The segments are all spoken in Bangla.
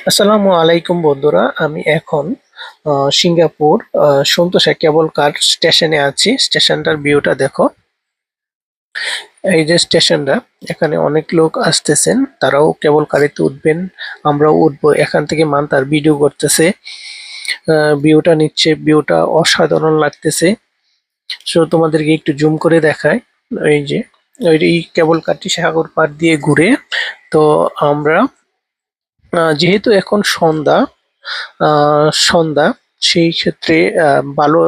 আসসালামু আলাইকুম বন্ধুরা, আমি এখন সিঙ্গাপুর সন্তোষা কেবল কার স্টেশনে আছি। স্টেশনটার ভিউটা দেখো। এই যে স্টেশনটা, এখানে অনেক লোক আসতেছেন, তারাও কেবল কারিতে উঠবেন, আমরাও উঠবো। এখান থেকে তার ভিডিও করতেছে, ভিউটা নিচ্ছে, ভিউটা অসাধারণ লাগতেছে। সো তোমাদেরকে একটু জুম করে দেখায়। এই যে এই কেবল কারটি সাগর পাড় দিয়ে ঘুরে। তো আমরা যেহেতু এখন সন্ধ্যা, সেই ক্ষেত্রে ভালো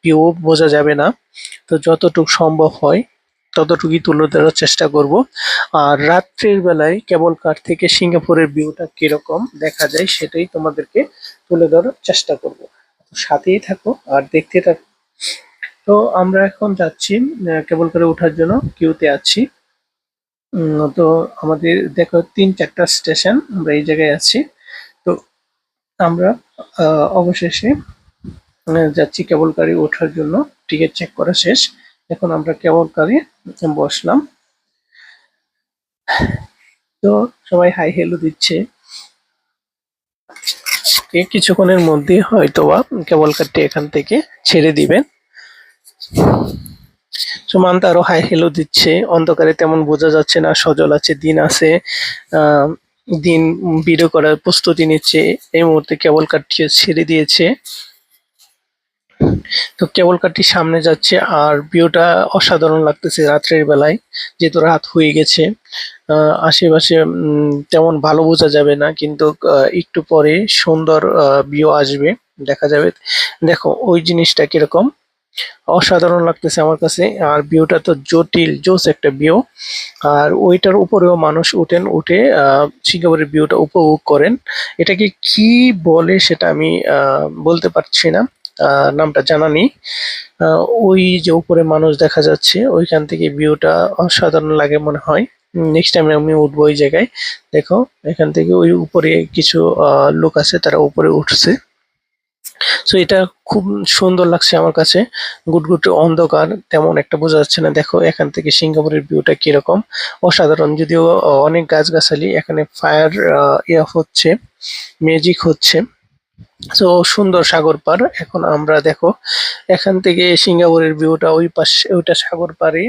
ভিউ বোঝা যাবে না। তো যতটুকু সম্ভব হয় ততটুকুই তুলে ধরার চেষ্টা করব। আর রাত্রির বেলায় কেবল কার থেকে সিঙ্গাপুরের ভিউটা কিরকম দেখা যায় সেটাই তোমাদেরকে তুলে ধরার চেষ্টা করব। সাথেই থাকো আর দেখতে থাকো। তো আমরা এখন যাচ্ছি কেবল কারে ওঠার জন্য, কিউতে আছি। তো আমাদের দেখো ৩-৪টা স্টেশন, আমরা এই জায়গায় আছি। তো আমরা অবশেষে যাচ্ছি কেবল কারে ওঠার জন্য। টিকিট চেক করা শেষ, এখন আমরা কেবল কারে বসলাম। তো সবাই হাই হেলো দিচ্ছে। কিছুক্ষণের মধ্যে হয়তোবা কেবল কারটি এখান থেকে ছেড়ে দিবেন। সুমান্ত আরো হাই হেলো দিচ্ছে। অন্ধকারে তেমন বোঝা যাচ্ছে না, সজল আছে, দিন আছে। দিন ভিডিও করার প্রস্তুতি নিচ্ছে। এই মুহূর্তে কেবল কারটি ছেড়ে দিয়েছে। তো কেবল কারটি সামনে যাচ্ছে, আর ভিউটা অসাধারণ লাগতেছে রাত্রের বেলায়, যেহেতু রাত হয়ে গেছে। আশেপাশে তেমন ভালো বোঝা যাবে না, কিন্তু একটু পরে সুন্দর ভিউ আসবে, দেখা যাবে। দেখো ওই জিনিসটা কিরকম অসাধারণ লাগতেছে আমার কাছে। আর ভিউটা তো জোস একটা ভিউ। আর ওইটার উপরেও মানুষ উঠে সিঙ্গাপুরের ভিউটা উপভোগ করেন। এটাকে কি বলে সেটা আমি বলতে পারছি না, নামটা জানা নেই। ওই যে উপরে মানুষ দেখা যাচ্ছে, ওইখান থেকে ভিউটা অসাধারণ লাগে মনে হয়। নেক্সট টাইম আমি উঠবো ওই জায়গায়। দেখো এখান থেকে ওই উপরে কিছু লোক আছে, তারা উপরে উঠছে। সো এটা খুব সুন্দর লাগছে আমার কাছে। গুটগুটে অন্ধকার, তেমন একটা বোঝা যাচ্ছে না। দেখো এখান থেকে সিঙ্গাপুরের ভিউটা কিরকম অসাধারণ। যদিও অনেক গাছগাছালি, এখানে ফায়ার হচ্ছে, ম্যাজিক হচ্ছে। তো সুন্দর সাগর পার। এখন আমরা দেখো এখান থেকে সিঙ্গাপুরের ভিউটা, ওই পাশে ওইটা সাগর পাড়ে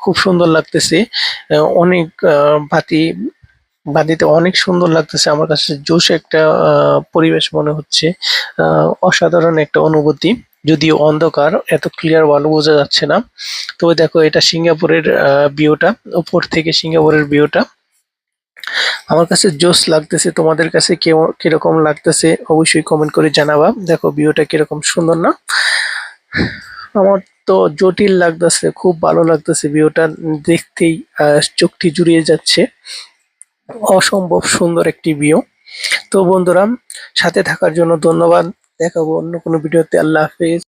খুব সুন্দর লাগতেছে। অনেক বাদিতে অনেক সুন্দর লাগতেছে আমার কাছে। জোশ একটা পরিবেশ মনে হচ্ছে। অসাধারণ একটা অনুভূতি। যদিও অন্ধকার, এত ক্লিয়ার ভালো বোঝা যাচ্ছে না। তবে দেখো এটা সিঙ্গাপুরের ভিউটা, উপর থেকে সিঙ্গাপুরের ভিউটা আমার কাছে জোস লাগতেছে। তোমাদের কাছে কিরকম লাগতেছে অবশ্যই কমেন্ট করে জানাবা। দেখো ভিউটা কিরকম সুন্দর না? আমার তো জটিল লাগতেছে, খুব ভালো লাগতেছে ভিউটা দেখতেই। চোখটি জুড়িয়ে যাচ্ছে। অসম্ভব সুন্দর একটি ভিউ। তো বন্ধুরা, সাথে থাকার জন্য ধন্যবাদ। দেখাবো অন্য কোনো ভিডিওতে। আল্লাহ হাফেজ।